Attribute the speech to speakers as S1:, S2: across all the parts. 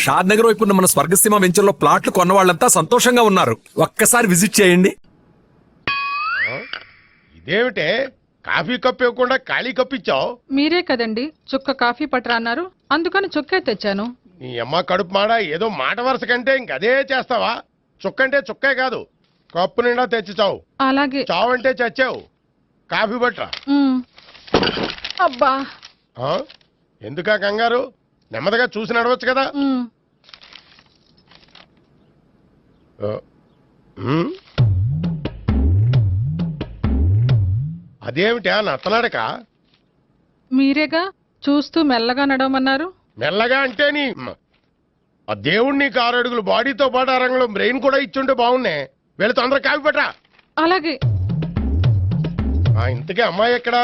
S1: షాద్ నగర్ వైపు ఉన్న మన స్వర్గసీమ వెంచర్లో ప్లాట్లు కొన్న వాళ్ళంతా సంతోషంగా ఉన్నారు. ఒక్కసారి విజిట్ చేయండి.
S2: ఇదేమిటే కాఫీ కప్ ఇవ్వకుండా ఖాళీ కప్ ఇచ్చావు?
S3: మీరే కదండి చుక్క కాఫీ పట్టరా అన్నారు, అందుకని చుక్కే తెచ్చాను.
S2: నీ అమ్మ కడుపు మాడ, ఏదో మాట వరుస కంటే ఇంకదే చేస్తావా? చుక్కంటే చుక్కే కాదు, కప్పు నిండా తెచ్చి చావు.
S3: అలాగే.
S2: చావు అంటే చచ్చావు. కాఫీ పట్టరా.
S3: అబ్బా,
S2: ఎందుకా కంగారు? నెమ్మదిగా చూసి నడవచ్చు కదా. అదేమిటా నత్తనాడక?
S3: మీరేగా చూస్తూ మెల్లగా నడవమన్నారు.
S2: మెల్లగా అంటే నీ ఆ దేవుడు నీకు 6 అడుగులు బాడీతో పాటు ఆ రంగంలో బ్రెయిన్ కూడా ఇచ్చుంటే బాగున్నే. వీళ్ళు తొందరగా కాఫీ పట్టరా.
S3: అలాగే.
S2: ఇంతకీ అమ్మాయి ఎక్కడా?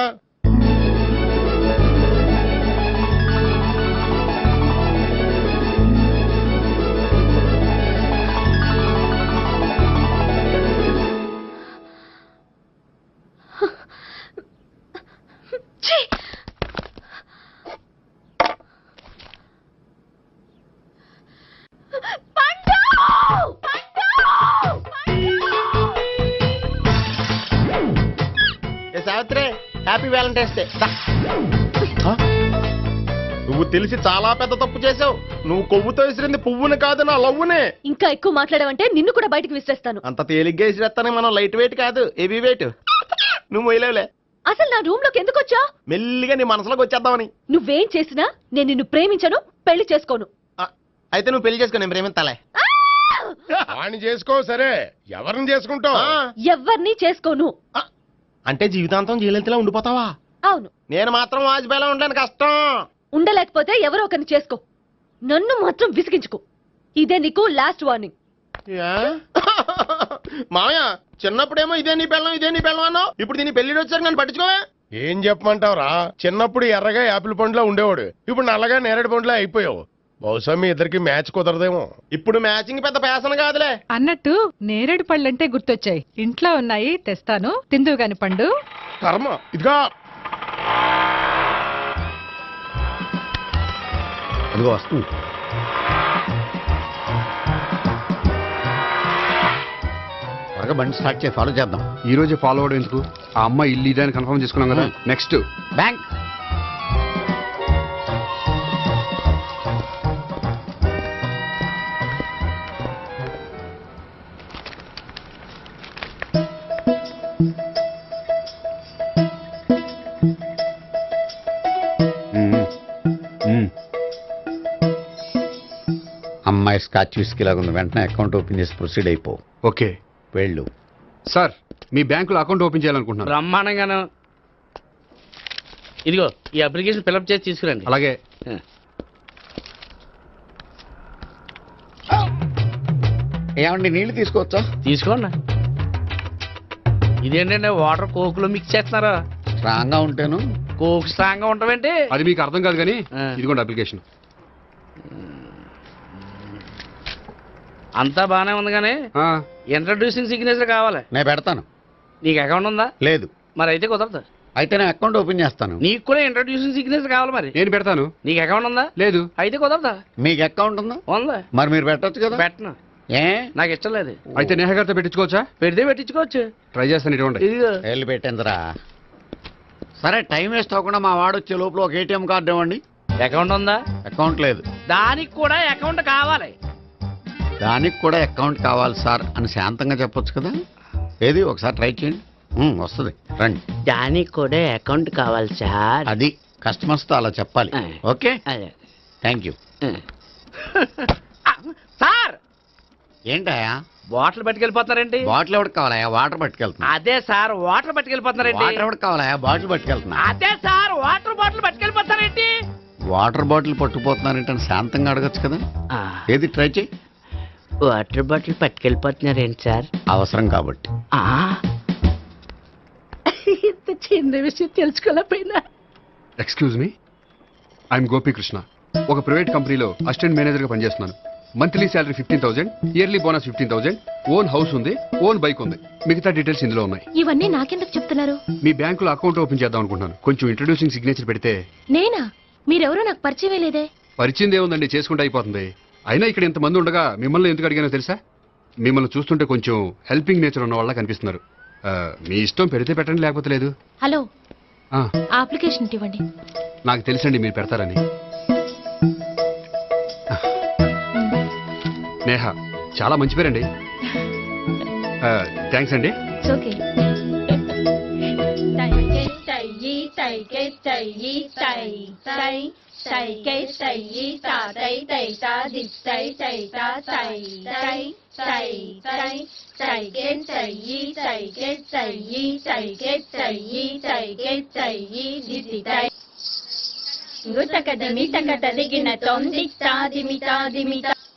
S4: Savitri, happy Valentine's day. నువ్వు తెలిసి చాలా పెద్ద తప్పు చేసావు. నువ్వు కొవ్వుతో విసిరింది పువ్వుని కాదు, నా లవ్వునే.
S5: ఇంకా ఎక్కువ మాట్లాడావంటే నిన్ను కూడా బయటకు విసిరేస్తాను.
S4: అంత తేలిగ్గా విసిరేస్తానే, మనం లైట్ వెయిట్ కాదు, హెవీ వెయిట్. నువ్వు మొయ్యలేవులే.
S5: అసలు నా రూమ్ లోకి ఎందుకు వచ్చా?
S4: మెల్లిగా నీ మనసులోకి వచ్చేద్దామని.
S5: నువ్వేం చేసినా నేను నిన్ను ప్రేమించను, పెళ్లి చేసుకోను.
S4: అయితే నువ్వు పెళ్లి చేసుకో, నేను ప్రేమిస్తాలే.
S2: వాణ్ణి చేసుకో. సరే, ఎవరిని చేసుకుంటావు?
S5: ఎవరిని చేసుకోను.
S4: అంటే జీవితాంతం జయలలితలా ఉండిపోతావా?
S5: అవును.
S4: నేను మాత్రం వాజ్పేయిలా ఉండడానికి కష్టం.
S5: ఉండలేకపోతే ఎవరో ఒకరిని చేసుకో, నన్ను మాత్రం విసిగించుకో. ఇదే నీకు లాస్ట్ వార్నింగ్.
S4: మామయ్య, చిన్నప్పుడేమో ఇదే నీ పెళ్ళం అన్నావు, ఇప్పుడు దీని పెళ్లి వచ్చారు నన్ను పట్టించుకోవే.
S2: ఏం చెప్పమంటావురా? చిన్నప్పుడు ఎర్రగా యాపిల్ పండులో ఉండేవాడు, ఇప్పుడు నల్లగా నేరేడు పండులో అయిపోయావు. బహుశా మీ ఇద్దరికి మ్యాచ్ కుదరదేమో.
S4: ఇప్పుడు మ్యాచింగ్ పెద్ద పేసన కాదులే.
S3: అన్నట్టు నేరేడు పళ్ళంటే గుర్తొచ్చాయి. ఇంట్లో ఉన్నాయి, తెస్తాను, తిందువు గాని పండు.
S2: కర్మ. ఇదిగా
S4: అదిగో వస్తుంది. త్వరగా బండి స్టార్ట్ చేసి ఫాలో చేద్దాం.
S6: ఈ రోజే ఫాలో అవడం ఎందుకు? ఆ అమ్మాయి ఇల్లు ఇదే అని కన్ఫర్మ్ చేసుకున్నాం కదా. Next
S4: bank. అమ్మాయి స్కాచ్ విస్కీ లాగా ఉంది. వెంటనే అకౌంట్ ఓపెన్ చేసి ప్రొసీడ్ అయిపో.
S6: ఓకే,
S4: వెళ్ళు.
S6: సార్ మీ బ్యాంకులో అకౌంట్ ఓపెన్ చేయాలనుకుంటున్నాను.
S7: బ్రహ్మాండంగాను. ఇదిగో ఈ అప్లికేషన్ ఫిల్అప్ చేసి తీసుకురండి.
S6: అలాగే.
S4: ఏమండి, నీళ్లు తీసుకోవచ్చా?
S7: తీసుకోండి. ఇదేంటంటే వాటర్ కోకులో మిక్స్ చేస్తున్నారా?
S4: స్ట్రాంగ్ గా ఉంటాను.
S7: కోక్ స్ట్రాంగ్ గా ఉంటావేంటి?
S6: అది మీకు అర్థం కాదు కానీ ఇదిగోండి అప్లికేషన్.
S7: అంతా బానే ఉంది కానీ ఇంట్రడ్యూసింగ్ సిగ్నేచర్ కావాలి.
S4: నేను పెడతాను.
S7: నీకు అకౌంట్ ఉందా?
S4: లేదు.
S7: మరి అయితే కుదరదు.
S4: అయితే నేను అకౌంట్ ఓపెన్ చేస్తాను.
S7: నీకు కూడా ఇంట్రడ్యూసింగ్ సిగ్నేచర్ కావాలి. మరి
S6: నేను పెడతాను.
S7: నీకు అకౌంట్ ఉందా?
S6: లేదు.
S7: అయితే కుదరదా?
S4: మీకు అకౌంట్ ఉందా?
S7: ఉందా?
S4: మరి మీరు పెట్టచ్చు కదా.
S7: పెట్టను.
S4: ఏ,
S7: నాకు ఇష్టం లేదు.
S6: అయితే నేహ గారితో పెట్టించుకోవచ్చా?
S7: పెడితే పెట్టించుకోవచ్చు.
S6: ట్రై చేస్తాను. ఇటువంటి
S7: ఇదిగో
S4: వెళ్ళి పెట్టిందిరా. సరే, టైం వేస్ట్ అవ్వకుండా మా వాడు వచ్చే లోపల ఒక ఏటీఎం కార్డు ఇవ్వండి.
S7: అకౌంట్ ఉందా?
S4: అకౌంట్ లేదు.
S7: దానికి కూడా అకౌంట్ కావాలి.
S4: దానికి కూడా అకౌంట్ కావాలి సార్ అని శాంతంగా చెప్పొచ్చు కదా. ఏది ఒకసారి ట్రై చేయండి. వస్తుంది, రండి.
S7: దానికి కూడా అకౌంట్ కావాలి సార్.
S4: అది కస్టమర్స్ తో అలా చెప్పాలి. Okay, thank you.
S7: సార్,
S4: ఏంటయా
S7: బాటిల్ పట్టుకెళ్ళిపోతున్నారేంటి?
S4: బాటిల్ ఎవరికి కావాలయా? వాటర్ పట్టుకెళ్తున్నా.
S7: అదే సార్, వాటర్ పట్టుకెళ్ళిపోతున్నారేంటి?
S4: వాటర్ ఎవరికి కావాలయా? బాటిల్ పట్టుకెళ్తున్నా.
S7: అదే సార్, వాటర్ బాటిల్ పట్టుకెళ్ళిపోతారేంటి?
S4: వాటర్ బాటిల్ పట్టుకుపోతున్నారేంటని శాంతంగా అడగచ్చు కదా. ఏది ట్రై చేయి.
S7: వాటర్ బాటిల్ పట్టుకెళ్ళిపోతున్నారేంటి సార్?
S4: అవసరం కాబట్టి.
S7: ఇంత చిన్న విషయం తెలుసుకోలేకపోయినా.
S6: Excuse me, I'm Gopikrishna. ఒక ప్రైవేట్ కంపెనీలో అసిస్టెంట్ మేనేజర్గా పనిచేస్తున్నాను. Monthly salary 15,000, yearly bonus 15,000, own house ఉంది, ఓన్ బైక్ ఉంది. మిగతా డీటెయిల్స్ ఇందులో ఉన్నాయి.
S5: ఇవన్నీ నాకెందుకు చెప్తున్నారు?
S6: మీ బ్యాంకులో అకౌంట్ ఓపెన్ చేద్దాం అనుకుంటున్నాను. కొంచెం ఇంట్రడ్యూసింగ్ సిగ్నేచర్ పెడితే.
S5: నేనా? మీరెవరో నాకు పరిచయం లేదే.
S6: పరిచయం ఏముందండి, చేసుకుంటే అయిపోతుంది. అయినా ఇక్కడ ఇంతమంది ఉండగా మిమ్మల్ని ఎందుకు అడిగానో తెలుసా? మిమ్మల్ని చూస్తుంటే కొంచెం హెల్పింగ్ నేచర్ ఉన్న వాళ్ళ కనిపిస్తున్నారు. మీ ఇష్టం పెడితే పెట్టండి, లేకపోతే లేదు.
S5: హలో,
S6: ఆ,
S5: అప్లికేషన్ ఇవ్వండి.
S6: నాకు తెలుసండి మీరు పెడతారని. నేహ, చాలా మంచి పేరండి. థ్యాంక్స్ అండి.
S5: ఓకే.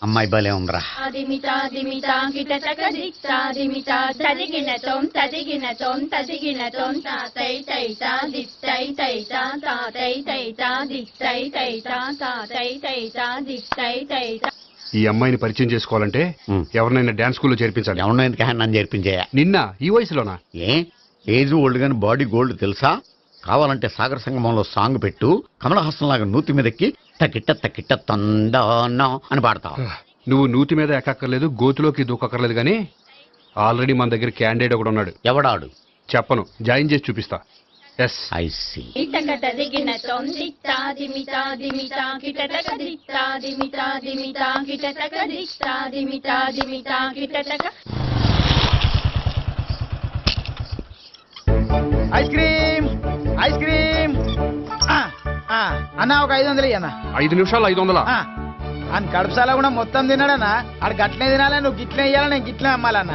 S4: అమ్మాయి భలే ఉందిరా.
S6: ఈ అమ్మాయిని పరిచయం చేసుకోవాలంటే ఎవరినైనా డాన్స్ స్కూల్లో చేర్పించాలి.
S4: ఎవరినో ఎందుకు నన్ను చేర్పించేయా?
S6: నిన్న ఈ వయసులోనా?
S4: ఏజ్ ఓల్డ్ గాని బాడీ గోల్డ్ తెలుసా? కావాలంటే సాగర సంగమంలో సాంగ్ పెట్టు, కమలహాసం లాగా నూతి మీదకి తకిట్ట తకిట్ట తందానా అని పాడతావు.
S6: నువ్వు నూతి మీద ఎక్కక్కర్లేదు, గోతులోకి దూకక్కర్లేదు, కానీ ఆల్రెడీ మన దగ్గర క్యాండిడేట్ ఒకడు ఉన్నాడు.
S4: ఎవడాడు?
S6: చెప్పను, జాయిన్ చేసి చూపిస్తా. Yes,
S4: I see.
S8: Ice cream, ice cream. అన్న ఒక 500 అన్న.
S6: 5 నిమిషాలు 500.
S8: అని కడుపుసాల కూడా మొత్తం తిన్నాడన్నా. ఆడు గట్లనే తినాలి, నువ్వు గిట్లే ఇయ్యాలి, నేను గిట్లే అమ్మాలన్న.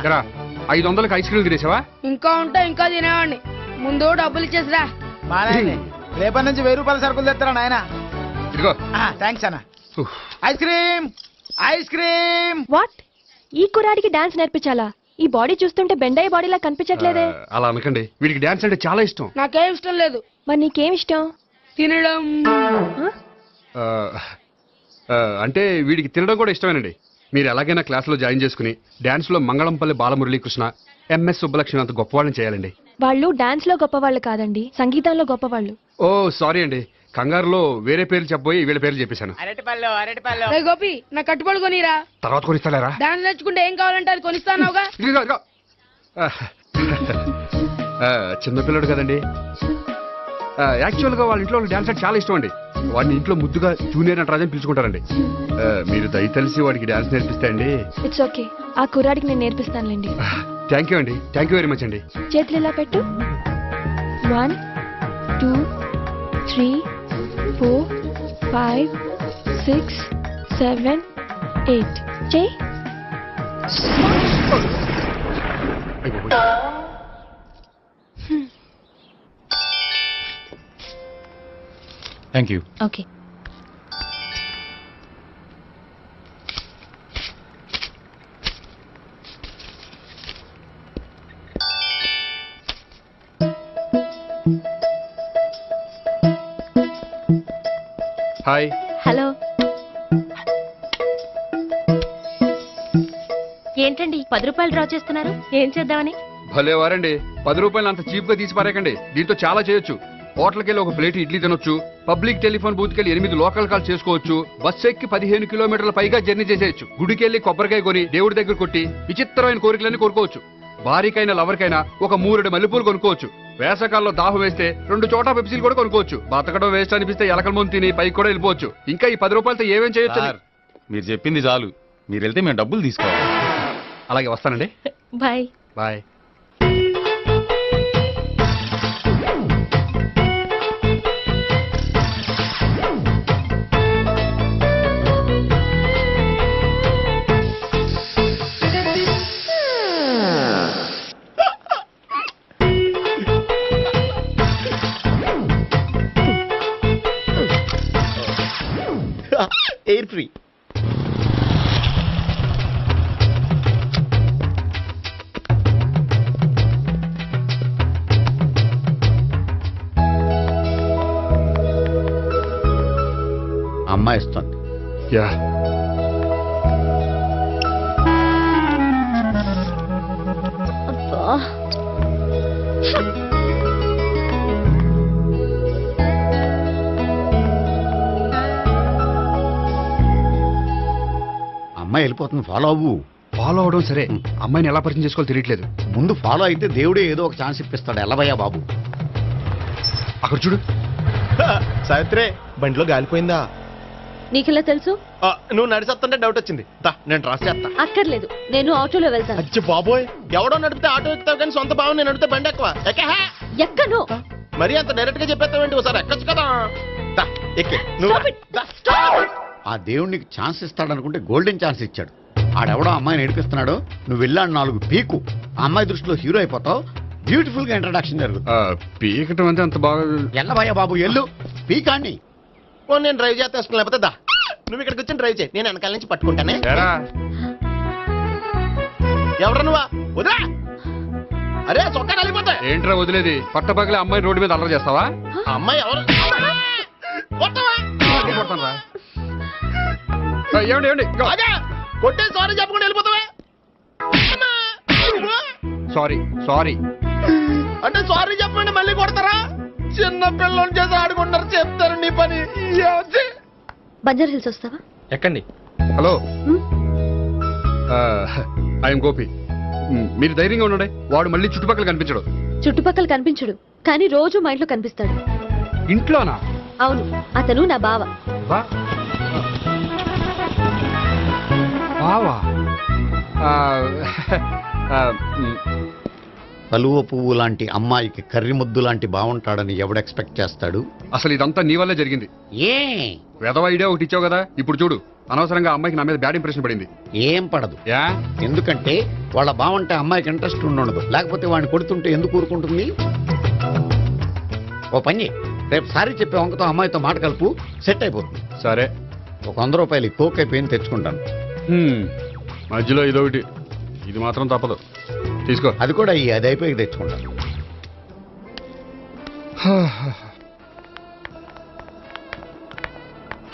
S6: 500కి ఐస్ క్రీమ్ తినేసావా?
S7: ఇంకా ఉంటే ఇంకా తినేవాడిని. ముందు డబ్బులు ఇచ్చేసిరా.
S8: మా నాయనే రేపటి నుంచి 1000 రూపాయల సరుకులు తెస్తారా నాయన.
S6: ఇదిగో.
S8: థ్యాంక్స్ అన్న. Ice cream, ice cream.
S5: What? ఈ కుర్రాడికి డాన్స్ నేర్పించాలా? ఈ బాడీ చూస్తుంటే బెండయ్య బాడీలా కనిపించట్లేదే.
S6: అలా అనకండి, వీడికి డాన్స్ అంటే చాలా ఇష్టం.
S7: నాకేం ఇష్టం లేదు.
S5: మరి నీకేం ఇష్టం?
S7: తినడం.
S6: అంటే వీడికి తినడం కూడా ఇష్టమేనండి. మీరు ఎలాగైనా క్లాస్లో జాయిన్ చేసుకుని డాన్స్ లో మంగళంపల్లి బాలమురళీకృష్ణ, ఎంఎస్ సుబ్బలక్ష్మి అంత గొప్పవాళ్ళని చేయాలండి.
S5: వాళ్ళు డాన్స్ లో గొప్పవాళ్ళు కాదండి, సంగీతంలో గొప్పవాళ్ళు.
S6: ఓ సారీ అండి, కంగారులో వేరే పేర్లు చెప్పబోయి వీళ్ళ పేర్లు చెప్పేశాను.
S8: అరటిపళ్ళు, అరటిపళ్ళు.
S7: రే గోపి, నా కట్టుబడి కొనిరా.
S6: తర్వాత కొనిస్తారా?
S7: డాన్స్ నేర్చుకుంటే ఏం కావాలంటే అది కొనిస్తానావుగా.
S6: చిన్నపిల్లడు కదండి. యాక్చువల్గా వాళ్ళ ఇంట్లో డాన్స్ అంటే చాలా ఇష్టం అండి. వాడిని ఇంట్లో ముద్దుగా జూనియర్ నటరాజన్ పిలుచుకుంటారండి. మీరు దయతలిసి వాడికి డాన్స్ నేర్పిస్తే అండి.
S5: ఇట్స్ ఓకే, ఆ కుర్రాడికి నేను నేర్పిస్తానులేండి.
S6: థ్యాంక్ యూ అండి, థ్యాంక్ యూ వెరీ మచ్ అండి.
S5: చేతులు ఇలా పెట్టు. 1 2 3 4 5 6 7 8 చేయి.
S1: Thank you.
S5: Okay.
S6: Hi.
S5: Hello. ఏంటండి 10 రూపాయలు డ్రా చేస్తున్నారు? ఏం చేద్దామని?
S6: భలే వారండి, 10 రూపాయలు అంత చీప్ గా తీసి పారేకండి. దీంతో చాలా చేయొచ్చు. హోటల్కి వెళ్ళి ఒక ప్లేట్ ఇడ్లీ తినొచ్చు, పబ్లిక్ టెలిఫోన్ బూత్కి వెళ్ళి 8 లోకల్ కాల్ చేసుకోవచ్చు, బస్ ఎక్కి 15 కిలోమీటర్ల పైగా జర్నీ చేసేయచ్చు, గుడికి వెళ్ళి కొబ్బరికాయ కొని దేవుడి దగ్గర కొట్టి విచిత్రమైన కోరికలన్నీ కోరుకోవచ్చు, భారీకైనా లవర్కైనా ఒక 3 మల్లెపూలు కొనుక్కోవచ్చు, వేసకాల్లో దాహం వేస్తే 2 చోటా పెప్సీలు కూడా కొనుక్కోవచ్చు, బతకడం వేస్ట్ అనిపిస్తే ఎలకల ముందు తిని పైకి కూడా వెళ్ళిపోవచ్చు. ఇంకా ఈ 10 రూపాయలతో ఏమేం చేయొచ్చు?
S9: మీరు చెప్పింది చాలు, మీరు వెళ్తే మేము డబ్బులు తీసుకోవాలి.
S6: అలాగే వస్తానండి.
S5: బాయ్.
S6: బాయ్.
S4: Air free. అమ్మాయి ఇస్తుంది.
S6: యా.
S4: అమ్మాయి వెళ్ళిపోతుంది, ఫాలో అవ్వు.
S6: ఫాలో అవడం సరే, అమ్మాయిని ఎలా పరిచయం చేసుకోవాలో తెలియట్లేదు.
S4: ముందు ఫాలో అయితే దేవుడే ఏదో ఒక ఛాన్స్ ఇప్పిస్తాడు. ఎలవయ్యా బాబు.
S6: అక్కడ చూడు.
S10: సావిత్రి బండిలో గాలిపోయిందా?
S5: నీకెలా తెలుసు?
S10: నువ్వు నడిచేస్తుంటే డౌట్ వచ్చింది. నేను రాసి చేస్తా.
S5: అక్కర్లేదు, నేను ఆటోలో వెళ్తాను.
S10: అచ్చి బాబోయ్, ఎవడో నడిపితే ఆటో ఎక్కుతావు కానీ సొంత భావం నేను నడిపితే బండి ఎక్కువ.
S5: ఎక్కను.
S10: మరి అంత డైరెక్ట్ గా చెప్పేస్తావేంటి? ఒకసారి ఎక్కొచ్చు కదా. ఎక్కే నువ్వు.
S5: Stop it.
S4: ఆ దేవుడికి ఛాన్స్ ఇస్తాడనుకుంటే గోల్డెన్ ఛాన్స్ ఇచ్చాడు. ఆడెవడో అమ్మాయిని ఏడిపిస్తున్నాడు, నువ్వు వెళ్ళాడు 4 పీకు. ఆ అమ్మాయి దృష్టిలో హీరో అయిపోతావు. బ్యూటిఫుల్ గా ఇంట్రడక్షన్ జరుగుతుంది.
S6: పీకటం అంటే అంత బాగా.
S4: ఎల్లబయ్యా బాబు, ఎల్లు పీకాన్ని.
S10: నేను డ్రైవ్ చేస్తాను, లేకపోతే దా నువ్వు ఇక్కడికి వచ్చి డ్రైవ్ చేయి, నేను వెనకాల నుంచి పట్టుకుంటానే. ఎవరు నువ్వా? వదిలా. అరే చొక్కా కలిపోతా.
S6: ఏంట్రా వదిలేది? పట్టపగలే అమ్మాయి రోడ్డు మీద అల్లరి చేస్తావా?
S10: అమ్మాయి ఎవరు?
S6: ఏమండి ఏమండి,
S10: కొట్టే సారీ చెప్పకుండా వెళ్ళిపోతావా?
S6: సారీ సారీ
S10: అంటే సారీ చెప్పండి మళ్ళీ కొడతారా? చిన్న పిల్లలు చేసి ఆడుకుంటారు, చెప్తారు నీ పని.
S5: బంజారా హిల్స్ వస్తావా?
S7: ఎక్కండి.
S6: Hello, I'm Gopi. మీరు ధైర్యంగా ఉండండి. వాడు మళ్ళీ చుట్టుపక్కల కనిపించడు.
S5: చుట్టుపక్కల కనిపించడు, కానీ రోజు మా ఇంట్లో కనిపిస్తాడు.
S6: ఇంట్లోనా?
S5: అవును, అతను నా బావ.
S6: బావా?
S4: కలువ పువ్వు లాంటి అమ్మాయికి కర్రి ముద్దు లాంటి బాగుంటాడని ఎవడు ఎక్స్పెక్ట్ చేస్తాడు?
S6: అసలు ఇదంతా నీ వల్లే జరిగింది.
S4: ఏ
S6: వెధవ ఐడియా ఒకటి ఇచ్చావు కదా, ఇప్పుడు చూడు. అనవసరంగా అమ్మాయికి నా మీద బ్యాడ్ ఇంప్రెషన్ పడింది.
S4: ఏం పడదు.
S6: యా?
S4: ఎందుకంటే వాళ్ళ బాగుంటే అమ్మాయికి ఇంట్రెస్ట్ ఉండదు. లేకపోతే వాడిని కొడుతుంటే ఎందుకు ఊరుకుంటుంది? ఓ పని, రేపు సారీ చెప్పే వంకతో అమ్మాయితో మాట కలుపు, సెట్ అయిపోతుంది.
S6: సరే,
S4: ఒక 100 రూపాయలు కోక్ అయిపోయింది, తెచ్చుకుంటాను.
S6: మధ్యలో ఇదొకటి, ఇది మాత్రం తప్పదు. తీసుకో.
S4: అది కూడా అది అయిపోయి తెచ్చుకుంటాను.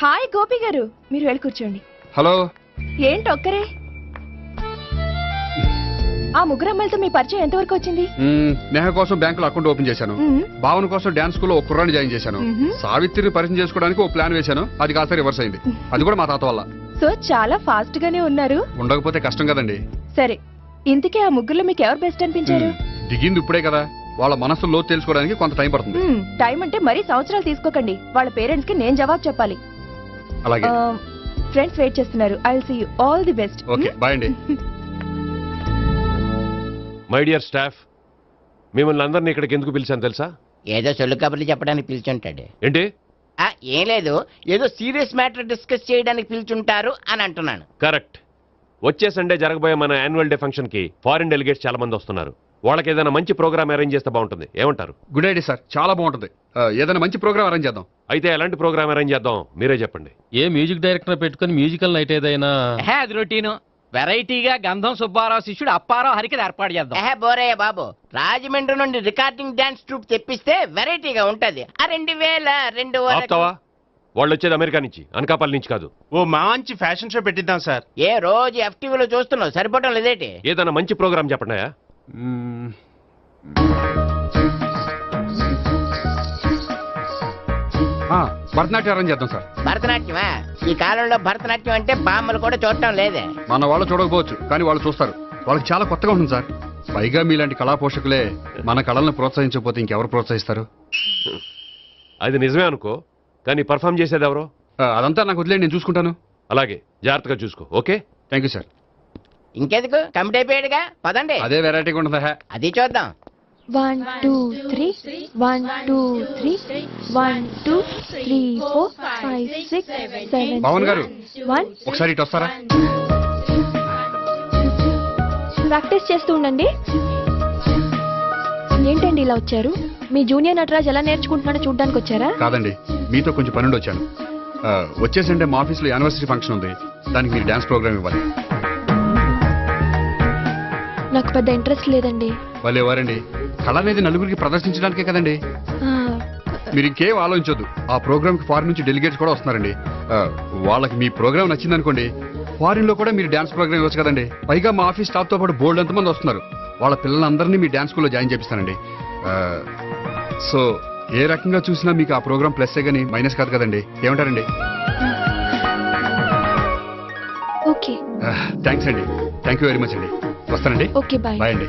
S11: హాయ్ గోపి గారు, మీరు వెళ్ళి కూర్చోండి.
S6: హలో.
S11: ఏంటి ఒక్కరే? ఆ ముగ్గురు అమ్మాయిలతో మీ పరిచయం ఎంతవరకు వచ్చింది?
S6: నేహ కోసం బ్యాంకులో అకౌంట్ ఓపెన్ చేశాను. భావన కోసం డాన్స్ స్కూల్లో ఒక కుర్రాన్ని జాయిన్ చేశాను. సావిత్రిని పరిచయం చేసుకోవడానికి ఒక ప్లాన్ వేశాను, అది కాస్త రివర్స్ అయింది. అది కూడా మా తాత వల్ల.
S11: సో చాలా ఫాస్ట్ గానే ఉన్నారు.
S6: ఉండకపోతే కష్టం కదండి.
S11: సరే, ఇంతకీ ఆ ముగ్గురులో మీకు ఎవరు బెస్ట్ అనిపించారు?
S6: దిగింది ఇప్పుడే కదా, వాళ్ళ మనసు లోతు తెలుసుకోవడానికి కొంత టైం పడుతుంది.
S11: టైం అంటే మరీ సంవత్సరాలు తీసుకోకండి. వాళ్ళ పేరెంట్స్ కి నేను జవాబు చెప్పాలి.
S6: అలాగే.
S11: ఫ్రెండ్స్ వెయిట్ చేస్తున్నారు. I will see you. All the best.
S6: Okay, bye అండి.
S2: మై డియర్ స్టాఫ్, మిమ్మల్ని అందరినీ ఇక్కడికి ఎందుకు పిలిచాను తెలుసా?
S8: ఏదో సొల్లు కబుర్లు చెప్పడానికి పిలిచుంటాడు.
S2: ఏంటి?
S8: ఏం లేదు, ఏదో సీరియస్ మ్యాటర్ డిస్కస్ చేయడానికి పిలిచుంటారు అని అంటున్నాను.
S2: కరెక్ట్. వచ్చే సండే జరగబోయే మన యాన్యువల్ డే ఫంక్షన్ కి ఫారిన్ డెలిగేట్స్ చాలా మంది వస్తున్నారు. వాళ్ళకి ఏదైనా మంచి ప్రోగ్రామ్ అరేంజ్ చేస్తే బాగుంటుంది. ఏమంటారు?
S6: గుడ్ ఐడియా సార్, చాలా బాగుంటుంది. ఏదైనా మంచి ప్రోగ్రామ్ అరేంజ్ చేద్దాం.
S2: అయితే ఎలాంటి ప్రోగ్రామ్ అరేంజ్ చేద్దాం మీరే చెప్పండి.
S7: ఏ మ్యూజిక్ డైరెక్టర్ పెట్టుకుని మ్యూజికల్ నైట్ ఏదైనా?
S8: అది రొటీను. వెరైటీగా గంధం సుబ్బారావు శిష్యుడు అప్పారావు హరికి ఏర్పాటు చేద్దాం. బోరయ్య బాబు, రాజమండ్రి నుండి రికార్డింగ్ డాన్స్ ట్రూప్ తెప్పిస్తే వెరైటీగా ఉంటది. 2002
S2: ఆపుతావా? వాళ్ళు వచ్చేది అమెరికా నుంచి, అనకాపల్లి నుంచి కాదు.
S10: ఓ మంచి ఫ్యాషన్ షో పెట్టిద్దాం సార్.
S8: ఏ రోజు FTVలో చూస్తున్నావు, సరిపోవడం లేదేటి?
S2: ఏదైనా మంచి ప్రోగ్రామ్ చెప్పండి.
S6: భరతనాట్యం అరేంజ్ చేద్దాం సార్.
S8: భరతనాట్యమా? ఈ కాలంలో భరతనాట్యం అంటే బామ్మలు కూడా చూడటం లేదే.
S6: మన వాళ్ళు చూడకపోవచ్చు, కానీ వాళ్ళు చూస్తారు. వాళ్ళకి చాలా కొత్తగా ఉంటుంది సార్. పైగా మీలాంటి కళా పోషకులే మన కళలను ప్రోత్సహించకపోతే ఇంకెవరు ప్రోత్సహిస్తారు?
S2: అది నిజమే అనుకో, కానీ పర్ఫామ్ చేసేది ఎవరో?
S6: అదంతా నాకు వదిలేండి, నేను చూసుకుంటాను.
S2: అలాగే, జాగ్రత్తగా చూసుకో. Okay,
S6: thank you sir.
S8: ఇంకెందుకు, కమిటీ అయిపోయాడుగా, పదండి.
S6: అదే వెరైటీగా ఉంటుందా?
S8: అది చూద్దాం.
S11: 1 2 3 1 2 3 1 2 3 4 5 6 7
S6: పవన్ గారు,
S11: 1.
S6: ఒకసారి ఇటు వస్తారా?
S11: ప్రాక్టీస్ చేస్తూ ఉండండి. ఏంటండి ఇలా వచ్చారు? మీ జూనియర్ నటరాజ్ ఎలా నేర్చుకుంటున్నాడో చూడడానికి వచ్చారా?
S6: కాదండి, మీతో కొంచెం పనుండి వచ్చాను. వచ్చేసంటే మా ఆఫీస్లో యానివర్సరీ ఫంక్షన్ ఉంది, దానికి మీరు డాన్స్ ప్రోగ్రామ్ ఇవ్వాలి.
S11: నాకు పెద్ద ఇంట్రెస్ట్ లేదండి.
S6: వాళ్ళు ఎవరండి? కళ అనేది నలుగురికి ప్రదర్శించడానికే కదండి. మీరు ఇంకేం ఆలోచించొద్దు. ఆ ప్రోగ్రామ్ కి ఫారిన్ నుంచి డెలిగేట్స్ కూడా వస్తున్నారండి. వాళ్ళకి మీ ప్రోగ్రామ్ నచ్చిందనుకోండి, ఫారిన్ లో కూడా మీరు డాన్స్ ప్రోగ్రామ్ ఇవ్వచ్చు కదండి. పైగా మా ఆఫీస్ స్టాఫ్ తో పాటు బోల్డ్ ఎంతమంది వస్తున్నారు. వాళ్ళ పిల్లలందరినీ మీ డాన్స్ స్కూల్లో జాయిన్ చేపిస్తానండి. సో ఏ రకంగా చూసినా మీకు ఆ ప్రోగ్రామ్ ప్లస్ గానీ మైనస్ కాదు కదండి. ఏమంటారండి?
S11: ఓకే
S6: థ్యాంక్స్ అండి. థ్యాంక్ యూ వెరీ మచ్ అండి. వస్తానండి.
S11: Okay bye.
S6: బాయ్ అండి.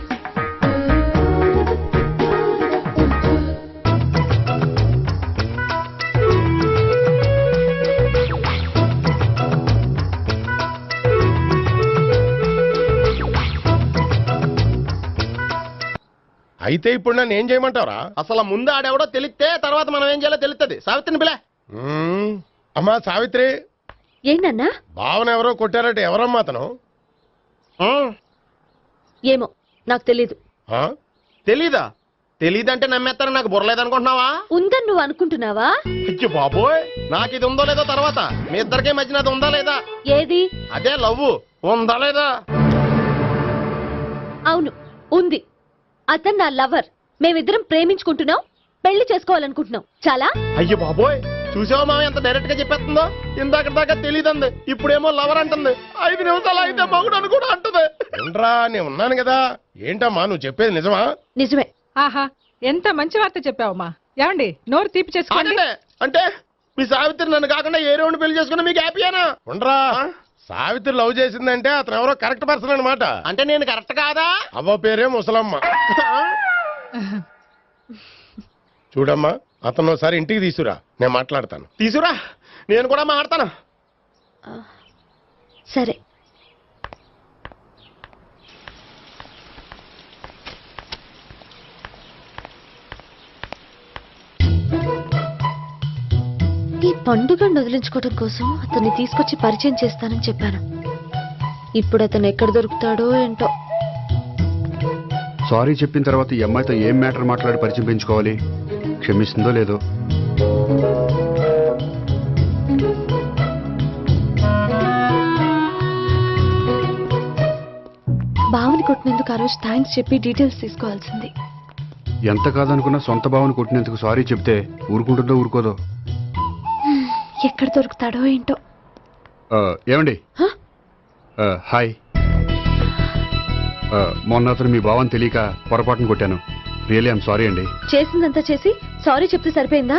S2: అయితే ఇప్పుడు నన్ను ఏం చేయమంటారా?
S10: అసలు ముందు ఆడెవడో తెలిస్తే తర్వాత మనం ఏం చేయాలో తెలుస్తుంది. సావిత్రిని పిల్ల.
S2: అమ్మా సావిత్రి,
S5: ఏంటన్నా?
S2: భావన ఎవరో కొట్టారట. ఎవరమ్మా అతను?
S5: ఏమో నాకు తెలీదు.
S2: ఆ?
S10: తెలీదా? తెలీదంటే నమ్మేస్తారని నాకు బుర్రలేదనుకుంటున్నావా?
S5: ఉందని నువ్వు అనుకుంటున్నావా?
S10: అయ్యో బాబోయ్, నాకు ఇది ఉందో లేదో తర్వాత. మీ ఇద్దరికే మధ్యన అది ఉందా లేదా?
S5: ఏది?
S10: అదే లవ్ ఉందా లేదా?
S5: అవును, ఉంది. అతను నా లవర్. మేమిద్దరం ప్రేమించుకుంటున్నాం, పెళ్లి చేసుకోవాలనుకుంటున్నాం. చాలా.
S10: అయ్యో బాబోయ్, చూసావా మామ ఎంత డైరెక్ట్ గా చెప్పేస్తుందో? ఇందాక దాకా తెలియదండి, ఇప్పుడేమో లవర్ అంటుంది. 5 నిమిషాలు అయితే మగుడు అని కూడా అంటుంది.
S2: ఏంట్రా, నేను ఉన్నాను కదా. ఏంటమ్మా నువ్వు చెప్పేది నిజమా?
S5: నిజమే.
S3: ఆహా, ఎంత మంచి వార్త చెప్పావమ్మా. ఏమండి, నోరు తీపి చేసుకోండి.
S10: అంటే మీ సావిత్రి నన్ను కాకుండా ఏ రౌండ్ పెళ్లి చేసుకున్నా మీకు హ్యాపీయేనా?
S2: ఉండరా, సావిత్రి లవ్ చేసిందంటే అతను ఎవరో కరెక్ట్ పర్సన్ అనమాట.
S10: అంటే నేను కరెక్ట్ కాదా?
S2: అవ్వ పేరే ముసలమ్మ. చూడమ్మా, అతను ఒకసారి ఇంటికి తీసుకురా, నేను మాట్లాడతాను.
S10: తీసురా, నేను కూడా మాట్లాడతాను.
S5: సరే. ఈ పండుగను వదిలించుకోవడం కోసం అతన్ని తీసుకొచ్చి పరిచయం చేస్తానని చెప్పాను. ఇప్పుడు అతను ఎక్కడ దొరుకుతాడో ఏంటో.
S6: సారీ చెప్పిన తర్వాత ఈ అమ్మాయితో ఏం మ్యాటర్ మాట్లాడి పరిచయం పెంచుకోవాలి? క్షమిస్తుందో లేదో.
S11: బావని కొట్టినందుకు ఆ రోజు థ్యాంక్స్ చెప్పి డీటెయిల్స్ తీసుకోవాల్సింది.
S6: ఎంత కాదనుకున్నా సొంత భావన కొట్టినందుకు సారీ చెప్తే ఊరుకుంటుందో ఊరుకోదో.
S11: ఎక్కడ దొరుకుతాడో ఏంటో.
S6: ఏమండి? హాయ్. మొన్న అతను మీ భావన తెలియక పొరపాటును కొట్టాను. రియలీ ఐఎమ్ సారీ అండి.
S5: చేసిందంతా చేసి సారీ చెప్తే సరిపోయిందా?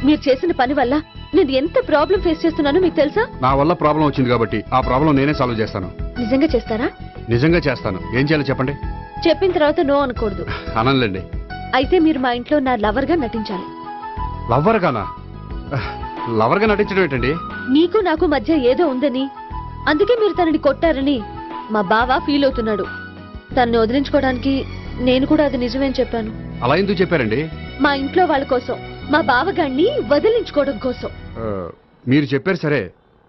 S5: మీరు చేసిన పని వల్ల నేను ఎంత ప్రాబ్లం ఫేస్ చేస్తున్నానో మీకు తెలుసా?
S6: నా వల్ల ప్రాబ్లం వచ్చింది కాబట్టి ఆ ప్రాబ్లం నేనే సాల్వ్ చేస్తాను.
S5: నిజంగా చేస్తారా?
S6: నిజంగా చేస్తాను. ఏం చేయాలో చెప్పండి.
S5: చెప్పిన తర్వాత నో అనకూడదు.
S6: అనండి.
S5: అయితే మీరు మా ఇంట్లో నా లవర్ గా నటించాలి.
S6: లవ్వర్ గానా? లవర్ గా నటించడం ఏంటండి?
S5: నీకు నాకు మధ్య ఏదో ఉందని, అందుకే మీరు తనని కొట్టారని మా బావ ఫీల్ అవుతున్నాడు. తనని వదిలించుకోవడానికి నేను కూడా అది నిజమేని చెప్పాను.
S6: అలా ఎందుకు చెప్పారండి?
S5: మా ఇంట్లో వాళ్ళ కోసం, మా బావగాన్ని వదిలించుకోవడం కోసం.
S6: మీరు చెప్పారు సరే,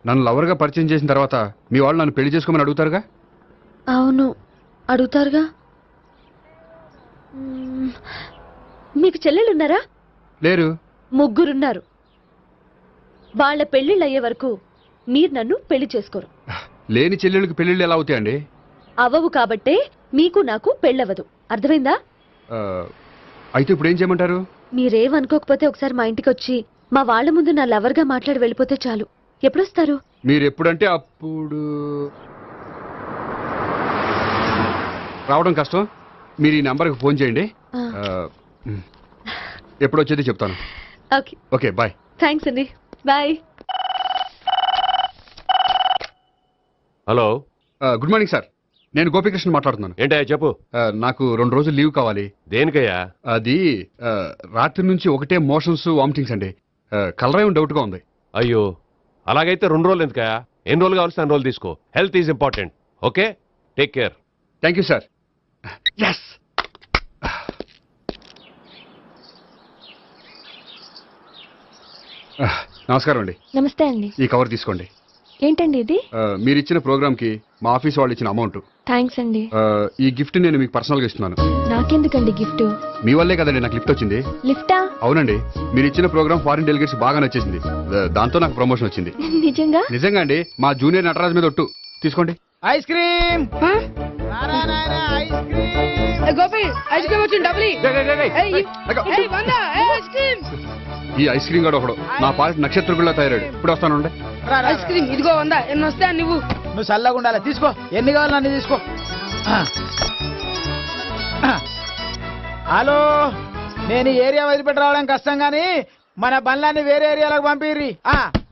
S6: నన్ను లవర్ గా పరిచయం చేసిన తర్వాత మీ వాళ్ళు నన్ను పెళ్లి చేసుకోమని అడుగుతారుగా?
S5: అవును, అడుగుతారుగా. మీకు చెల్లెలున్నారా?
S6: లేరు.
S5: ముగ్గురున్నారు. వాళ్ళ పెళ్లిళ్ళు అయ్యే వరకు మీరు నన్ను పెళ్లి చేసుకోరు.
S6: లేని చెల్లెళ్ళకి పెళ్లిళ్ళు ఎలా అవుతాయండి?
S5: అవ్వవు కాబట్టే మీకు నాకు పెళ్ళవదు. అర్థమైందా?
S6: అయితే ఇప్పుడు ఏం చేయమంటారు?
S5: మీరేమనుకోకపోతే ఒకసారి మా ఇంటికి వచ్చి మా వాళ్ళ ముందు నా లవర్ గా మాట్లాడి వెళ్ళిపోతే చాలు. ఎప్పుడొస్తారు?
S6: మీరు ఎప్పుడంటే అప్పుడు. రావడం కష్టం. మీరు ఈ నెంబర్కి ఫోన్ చేయండి. ఎప్పుడు వచ్చేది చెప్తాను.
S5: ఓకే.
S6: Okay, bye.
S5: థ్యాంక్స్ అండి. Bye.
S9: Hello,
S6: good morning sir. నేను గోపికృష్ణ మాట్లాడుతున్నాను.
S9: ఏంటయ్యా చెప్పు.
S6: నాకు 2 రోజులు లీవ్ కావాలి.
S9: దేనికయ్యా?
S6: అది రాత్రి నుంచి ఒకటే మోషన్స్, వామిటింగ్స్ అండి. కలరేం డౌట్ గా ఉంది.
S9: అయ్యో, అలాగైతే 2 రోజులు ఎందుకయ్యా? ఎన్ని రోజులు కావాల్సిన అన్ని రోజులు తీసుకో. Health is important. Okay, take care.
S6: Thank you sir. Yes. నమస్కారం అండి.
S11: నమస్తే అండి.
S6: ఈ కవర్ తీసుకోండి.
S11: ఏంటండి ఇది?
S6: మీరు ఇచ్చిన ప్రోగ్రామ్ కి మా ఆఫీస్ వాళ్ళు ఇచ్చిన అమౌంట్.
S11: థ్యాంక్స్ అండి.
S6: ఈ గిఫ్ట్ నేను మీకు పర్సనల్ గా ఇస్తున్నాను.
S11: నాకెందుకండి గిఫ్ట్?
S6: మీ వల్లే కదండి నాకు లిఫ్ట్ వచ్చింది.
S11: లిఫ్టా?
S6: అవునండి, మీరు ఇచ్చిన ప్రోగ్రామ్ ఫారిన్ డెలిగేట్స్ బాగా నచ్చేసింది. దాంతో నాకు ప్రమోషన్ వచ్చింది.
S11: నిజంగా?
S6: నిజంగా అండి. మా జూనియర్ నటరాజ్ మీద ఒట్టు. తీసుకోండి.
S7: Ice cream. Gopi, ice cream వచ్చింది. డబ్బులు
S6: ఈ ఐస్ క్రీమ్ గడు ఒకడు నా పాలిట నక్షత్రకుల్లా తయారాడు. ఇప్పుడు వస్తాను.
S7: ఐస్ క్రీమ్ ఇదిగో 100. ఎన్ని వస్తాయా నువ్వు?
S12: నువ్వు చల్లగా ఉండాలి. తీసుకో, ఎన్ని కావాలి అన్ని తీసుకో. హలో, నేను ఈ ఏరియా వదిలిపెట్టి రావడం కష్టం గానీ మన బండ్లన్నీ వేరే ఏరియాలకు పంపిర్రి.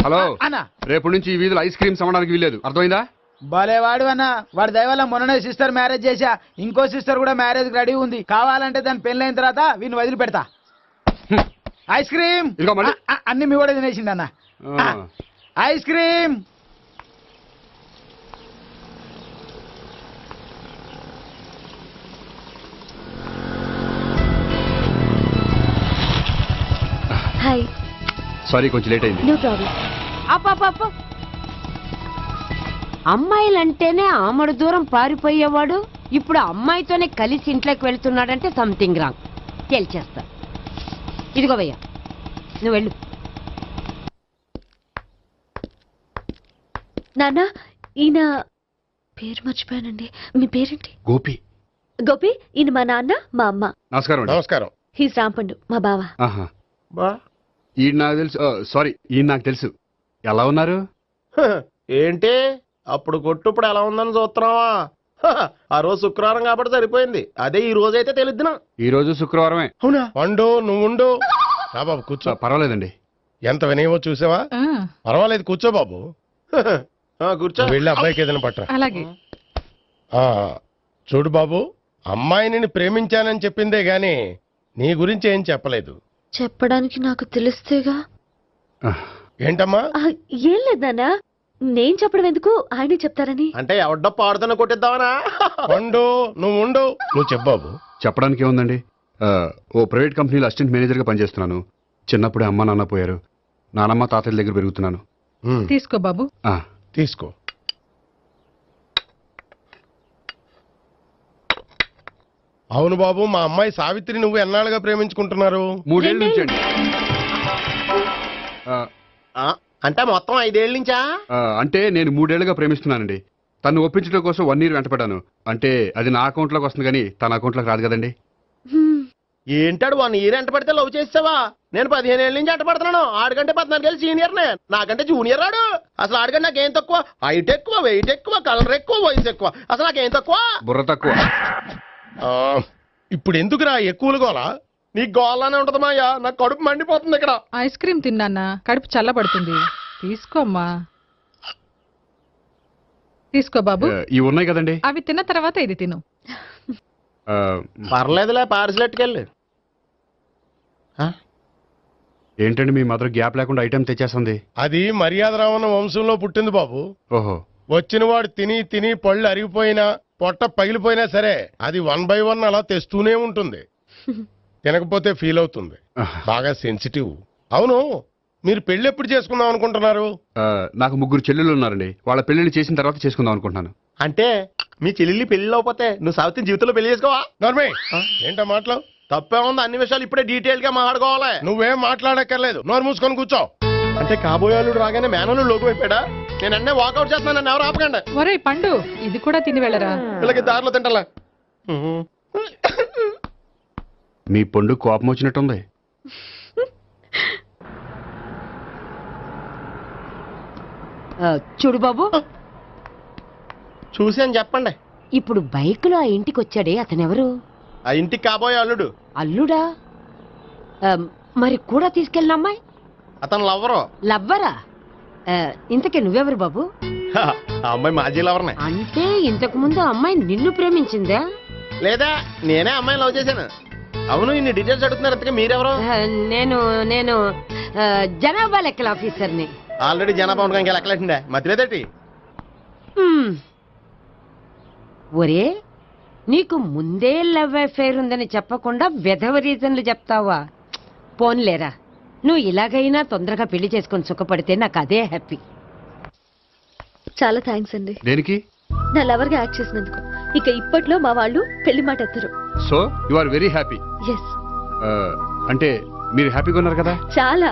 S6: హలో అన్న, రేపు నుంచి ఈ వీధిలో ఐస్ క్రీమ్స్ అమ్మడానికి వీల్లేదు. అర్థమైందా?
S12: భలే వాడు అన్న వాడి దయ వల్ల మొన్ననే సిస్టర్ మ్యారేజ్ చేశా. ఇంకో సిస్టర్ కూడా మ్యారేజ్ రెడీ ఉంది. కావాలంటే దాని పెళ్ళైన తర్వాత వీడిని వదిలిపెడతా. ఐస్ క్రీమ్
S6: ఇదిగో మళ్ళీ.
S12: అన్ని మీ కూడా తినేసింది అన్న. Ice cream.
S5: హాయ్.
S6: సారీ కొంచెం లేట్ అయింది.
S5: No problem.
S13: అప్ప అమ్మాయిలంటేనే ఆమడు దూరం పారిపోయేవాడు ఇప్పుడు అమ్మాయితోనే కలిసి ఇంట్లోకి వెళ్తున్నాడంటే సంథింగ్ రాంగ్. తేల్చేస్తా. ఇదిగో భయ్యా, నువ్వు వెళ్ళు.
S5: నాన్న, ఈయన పేరు మర్చిపోయానండి. మీ పేరేంటి?
S6: గోపి.
S5: గోపి, ఈయన మా నాన్న, మా అమ్మ.
S6: నమస్కారం అండి.
S2: నమస్కారం.
S5: హీస్ రాంపండు, మా బావ.
S6: ఆహా.
S10: బా
S6: ఈయన నాకు తెలుసు. సారీ, ఈయన నాకు తెలుసు. ఎలా ఉన్నారు?
S10: ఏంటి అప్పుడు కొట్టు ఇప్పుడు ఎలా ఉందని చూస్తున్నావా? ఆ రోజు శుక్రవారం కాబట్టి సరిపోయింది. అదే ఈ రోజు అయితే తెలిద్దునా.
S6: ఈ రోజు శుక్రవారమే.
S10: అవునా?
S2: వండు నువ్వు ఉండు. రా బాబు కూర్చో.
S6: పర్వాలేదండి.
S2: ఎంత వినయమో చూసావా? పర్వాలేదు కూర్చో బాబు.
S10: కూర్చో.
S2: నువ్వు వెళ్ళి అబ్బాయికి ఏదైనా పట్టరా.
S3: అలాగే.
S2: ఆ, చూడు బాబు, అమ్మాయిని నేను ప్రేమించానని చెప్పిందే గాని నీ గురించి ఏం చెప్పలేదు.
S5: చెప్పడానికి నాకు తెలిస్తేగా.
S2: ఏంటమ్మా?
S5: ఏం లేదు నాన్న, నేను చెప్పడం ఎందుకు, ఆయనే చెప్తారని.
S10: అంటే ఎవడ్డో పాడుతున్న కొట్టిద్దామనా?
S2: వండు నువ్వు ఉండు. నువ్వు చెప్పు బాబు.
S6: చెప్పడానికి ఏముందండి, ఓ ప్రైవేట్ కంపెనీలో అసిస్టెంట్ మేనేజర్గా పనిచేస్తున్నాను. చిన్నప్పుడే అమ్మ నాన్న పోయారు. నానమ్మ తాతయ్య దగ్గర పెరుగుతున్నాను.
S3: తీసుకో బాబు.
S2: తీసుకో. అవును బాబు, మా అమ్మాయి సావిత్రి నువ్వు ఎన్నాళ్ళుగా ప్రేమించుకుంటున్నారు?
S6: 3 ఏళ్ళ నుంచి అండి.
S10: అంటే మొత్తం 5 ఏళ్ళ నుంచా?
S6: అంటే నేను 3 ఏళ్ళుగా ప్రేమిస్తున్నానండి. తను ఒప్పించడం కోసం 1 year వెంటపడ్డాను. అంటే అది నా అకౌంట్లోకి వస్తుంది కానీ తన అకౌంట్లోకి రాదు కదండి.
S10: ఏంటాడు 1 year ఎంట పడితే లవ్ చేసావా? నేను 15 ఏళ్ళ నుంచి ఎంట పడుతున్నాను. ఆడికంటే 14 ఏళ్ళు సీనియర్నే, నాకంటే జూనియర్ ఆడు. అసలు ఆడికంటే నాకేం తక్కువ? హైట్ ఎక్కువ, వెయిట్ ఎక్కువ, కలర్ ఎక్కువ, వయసు ఎక్కువ. అసలు నాకేం తక్కువ?
S6: బుర్ర తక్కువ.
S2: ఇప్పుడు ఎందుకురా ఎక్కువలు గోలా?
S10: నీ గోళ్ళనే ఉంటది మాయా, నాకు కడుపు మండిపోతుంది ఇక్కడ.
S3: ఐస్ క్రీమ్ తిన్నానా, కడుపు చల్లబడుతుంది. తీసుకోమ్మా. తీసుకో బాబు.
S6: ఇవి ఉన్నాయి కదండి,
S3: అవి తిన్న తర్వాత ఇది తిను.
S10: పర్లేదులే, పార్సిల్ ఎట్టుకెళ్ళి.
S6: ఏంటండి మీ మదర్ గ్యాప్ లేకుండా ఐటెం తెచ్చేస్తుంది?
S2: అది మర్యాద రావణ వంశంలో పుట్టింది బాబు.
S6: ఓహో.
S2: వచ్చిన వాడు తిని తిని పళ్ళు అరిగిపోయినా పొట్ట పగిలిపోయినా సరే అది 1 by 1 అలా తెస్తూనే ఉంటుంది. తినకపోతే ఫీల్ అవుతుంది. బాగా సెన్సిటివ్. అవును, మీరు పెళ్లి ఎప్పుడు చేసుకుందాం అనుకుంటున్నారు?
S6: నాకు 3 చెల్లెళ్ళు ఉన్నారండి. వాళ్ళ పెళ్లిళ్ళు చేసిన తర్వాత చేసుకుందాం అనుకుంటున్నాను.
S10: అంటే మీ చెల్లెల్ని పెళ్లి లేకపోతే నువ్వు సావిత్రి జీవితంలో పెళ్లి చేసుకోవా?
S2: నార్మే ఏంటో మాటలు?
S10: తప్పే ఉంది, అన్ని విషయాలు ఇప్పుడే డీటెయిల్ గా మాట్లాడుకోవాలి.
S2: నువ్వేం మాట్లాడక్కర్లేదు, నోరు మూసుకొని కూర్చో.
S10: అంటే కాబోయేవాళ్ళు రాగానే మేనలు లోకి అయిపోయాడా? నేను అన్నీ వాకౌట్ చేస్తున్నాను, నన్ను ఎవరు ఆపకండి.
S3: ఒరే పండు, ఇది కూడా తిని వెళ్ళరా.
S10: వీళ్ళకి దారిలో తింటలే.
S6: మీ పండు కోపం వచ్చినట్టుంది.
S13: చూడు బాబు,
S10: చూసి అని చెప్పండి.
S13: ఇప్పుడు బైక్ లో ఆ ఇంటికి వచ్చాడే అతనెవరు?
S10: ఆ ఇంటికి కాబోయే అల్లుడు.
S13: అల్లుడా? మరి కూడా తీసుకెళ్ళిన అమ్మాయి?
S10: అతను లవ్వరు.
S13: లవ్వరా? ఇంతకే నువ్వెవరు బాబు?
S10: ఆ అమ్మాయి మాజీ లవర్నే.
S13: అంటే ఇంతకు ముందు అమ్మాయి నిన్ను ప్రేమించిందా?
S10: లేదా నేనే అమ్మాయిని లవ్ చేశాను. అవును, ఇన్ని డీటెయిల్స్ అడుగుతున్నారు. ఇంతకీ మీరెవరు?
S13: నేను నేను జనాభా లెక్కల ఆఫీసర్ని.
S10: ఆల్రెడీ జనాభా ఉండగా ఇంకా లెక్కలేటండే మధ్యలేదేటి?
S13: ఒరే, నీకు ముందే లవ్ అఫైర్ ఉందని చెప్పకుండా వెధవ రీజన్లు చెప్తావా? పోన్లేరా, నువ్వు ఇలాగైనా తొందరగా పెళ్లి చేసుకొని సుఖపడితే నాకు అదే హ్యాపీ.
S5: చాలా థ్యాంక్స్ అండి.
S6: దేనికి?
S5: నా లవర్ గా యాక్ట్ చేసినందుకు. ఇక ఇప్పట్లో మా వాళ్ళు పెళ్లి మాట ఎత్తరు.
S6: So you are very happy.
S5: Yes.
S6: అంటే మీరు హ్యాపీగా ఉన్నారు కదా?
S5: చాలా.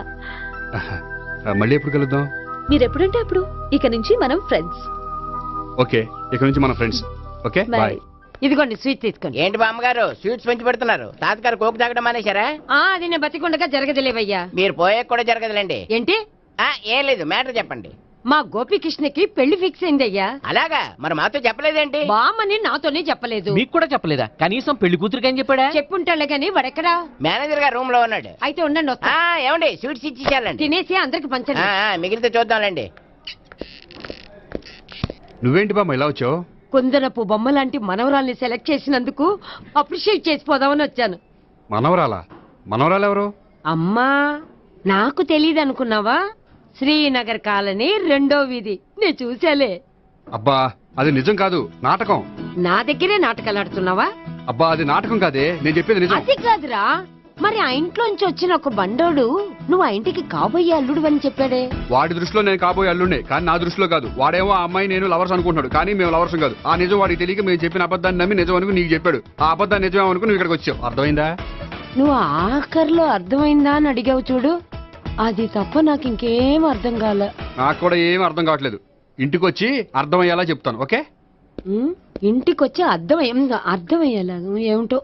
S6: మళ్ళీ ఎప్పుడు కలుద్దాం?
S5: మీరు ఎప్పుడంటే అప్పుడు. ఇక నుంచి మనం ఫ్రెండ్స్.
S6: ఓకే, ఇక నుంచి మనం ఫ్రెండ్స్. Okay, bye.
S13: ఇదిగోండి స్వీట్ తీసుకోండి.
S8: ఏంటి బామ్మగారు స్వీట్స్ పెంచి పెడుతున్నారు? తాతగారు కోక్ తాగడం మానేశారా?
S13: అది నేను బతికుండగా జరగదులేవయ్యా.
S8: మీరు పోయే కూడా జరగదులేండి.
S13: ఏంటి?
S8: ఏం లేదు, మ్యాటర్ చెప్పండి.
S13: మా గోపికృష్ణకి పెళ్లి ఫిక్స్ అయిందయ్యా.
S8: అలాగా? మరి మాతో చెప్పలేదేంటి?
S13: బామ్మని నాతోనే చెప్పలేదు.
S8: మీకు కూడా చెప్పలేదా? కనీసం పెళ్లి కూతురికి అని చెప్పాడా?
S13: చెప్పుంటాలే గాని వాడెక్కడా?
S8: మేనేజర్ గారు రూమ్ లో ఉన్నాడు.
S13: అయితే ఉండండి, వస్తా.
S8: ఏమండి స్వీట్స్ ఇచ్చేసాలండి.
S13: తినేసి అందరికి పంచండి.
S8: మిగిలితే చూద్దాంలేండి.
S6: నువ్వేంటి బామ్మ ఇలా వచ్చావు?
S13: కుందనపు బొమ్మ లాంటి మనవరాల్ని సెలెక్ట్ చేసినందుకు అప్రిషియేట్ చేసిపోదామని వచ్చాను.
S6: మనవరాలా? మనవరాలు ఎవరు?
S13: అమ్మా, నాకు తెలియదు అనుకున్నావా? శ్రీనగర్ కాలనీ 2వ వీధి. నేను చూసాలే.
S6: అబ్బా అది నిజం కాదు, నాటకం.
S13: నా దగ్గరే నాటకాలు ఆడుతున్నావా?
S6: అబ్బా అది నాటకం కాదే, నేను చెప్పేది నిజం.
S13: అది కాదురా, మరి ఆ ఇంట్లోంచి వచ్చిన ఒక బండోడు నువ్వు ఆ ఇంటికి కాబోయే అల్లుడు అని చెప్పాడే.
S6: వాడి దృష్టిలో నేను కాబోయే అల్లుండే, కానీ నా దృష్టిలో కాదు. వాడేమో ఆ అమ్మాయి నేను లవర్స్ అనుకుంటున్నాడు, కానీ మేము లవర్స్ కాదు. ఆ నిజం వాడికి తెలియక మేము చెప్పిన అబద్ధాన్ని నమ్మి నిజం అనుకుని నీకు చెప్పాడు. ఆ అబద్ధాన్ని నిజం అనుకుని నువ్వు ఇక్కడికి వచ్చావు. అర్థమైందా?
S13: నువ్వు ఆఖరిలో అర్థమైందా అని అడిగావు చూడు, అది తప్ప నాకు ఇంకేం అర్థం కాలే.
S6: నాకు కూడా ఏం అర్థం కావట్లేదు. ఇంటికి వచ్చి అర్థమయ్యేలా చెప్తాను, ఓకే?
S13: ఇంటికొచ్చి అర్థమయ్యేలా ఏమిటో